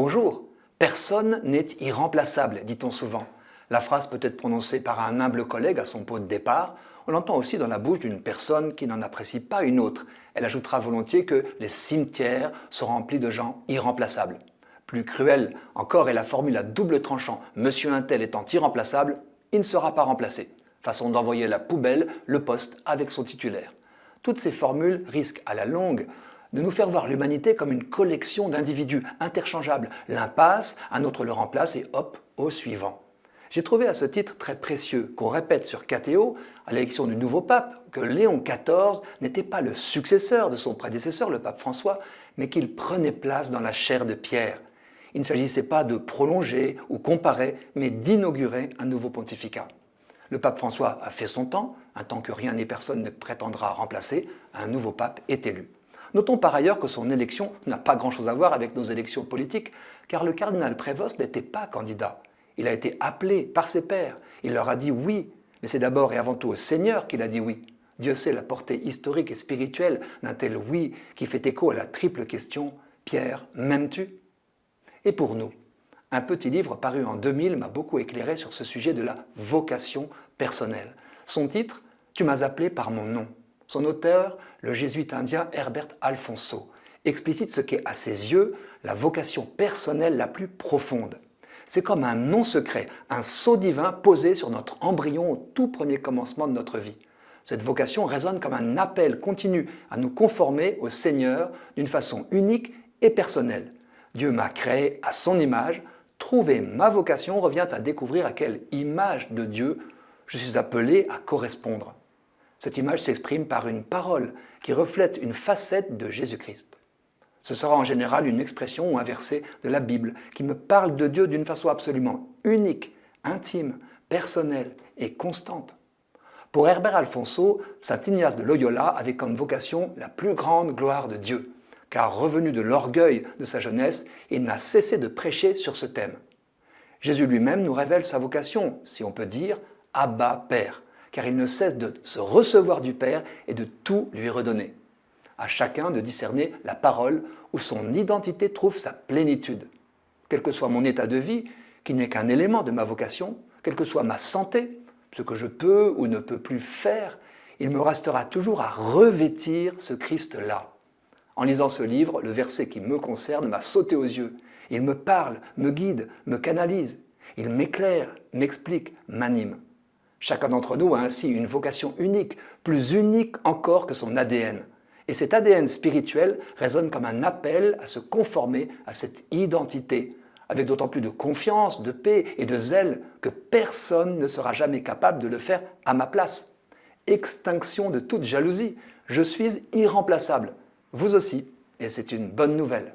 Bonjour, personne n'est irremplaçable, dit-on souvent. La phrase peut être prononcée par un humble collègue à son pot de départ. On l'entend aussi dans la bouche d'une personne qui n'en apprécie pas une autre. Elle ajoutera volontiers que les cimetières sont remplis de gens irremplaçables. Plus cruelle encore est la formule à double tranchant. Monsieur Untel étant irremplaçable, il ne sera pas remplacé. Façon d'envoyer à la poubelle le poste avec son titulaire. Toutes ces formules risquent à la longue de nous faire voir l'humanité comme une collection d'individus interchangeables. L'un passe, un autre le remplace et hop, au suivant. J'ai trouvé à ce titre très précieux qu'on répète sur KTO, à l'élection du nouveau pape, que Léon XIV n'était pas le successeur de son prédécesseur, le pape François, mais qu'il prenait place dans la chair de pierre. Il ne s'agissait pas de prolonger ou comparer, mais d'inaugurer un nouveau pontificat. Le pape François a fait son temps, un temps que rien ni personne ne prétendra remplacer, un nouveau pape est élu. Notons par ailleurs que son élection n'a pas grand-chose à voir avec nos élections politiques, car le cardinal Prévost n'était pas candidat. Il a été appelé par ses pairs, il leur a dit oui, mais c'est d'abord et avant tout au Seigneur qu'il a dit oui. Dieu sait la portée historique et spirituelle d'un tel oui qui fait écho à la triple question « Pierre, m'aimes-tu » Et pour nous, un petit livre paru en 2000 m'a beaucoup éclairé sur ce sujet de la vocation personnelle. Son titre « Tu m'as appelé par mon nom ». Son auteur, le jésuite indien Herbert Alfonso, explicite ce qu'est à ses yeux la vocation personnelle la plus profonde. C'est comme un nom secret, un sceau divin posé sur notre embryon au tout premier commencement de notre vie. Cette vocation résonne comme un appel continu à nous conformer au Seigneur d'une façon unique et personnelle. Dieu m'a créé à son image. Trouver ma vocation revient à découvrir à quelle image de Dieu je suis appelé à correspondre. Cette image s'exprime par une parole qui reflète une facette de Jésus-Christ. Ce sera en général une expression ou un verset de la Bible qui me parle de Dieu d'une façon absolument unique, intime, personnelle et constante. Pour Herbert Alfonso, saint Ignace de Loyola avait comme vocation la plus grande gloire de Dieu, car revenu de l'orgueil de sa jeunesse, il n'a cessé de prêcher sur ce thème. Jésus lui-même nous révèle sa vocation, si on peut dire, Abba Père, car il ne cesse de se recevoir du Père et de tout lui redonner. À chacun de discerner la parole où son identité trouve sa plénitude. Quel que soit mon état de vie, qui n'est qu'un élément de ma vocation, quelle que soit ma santé, ce que je peux ou ne peux plus faire, il me restera toujours à revêtir ce Christ-là. En lisant ce livre, le verset qui me concerne m'a sauté aux yeux. Il me parle, me guide, me canalise. Il m'éclaire, m'explique, m'anime. Chacun d'entre nous a ainsi une vocation unique, plus unique encore que son ADN. Et cet ADN spirituel résonne comme un appel à se conformer à cette identité, avec d'autant plus de confiance, de paix et de zèle que personne ne sera jamais capable de le faire à ma place. Extinction de toute jalousie, je suis irremplaçable. Vous aussi, et c'est une bonne nouvelle.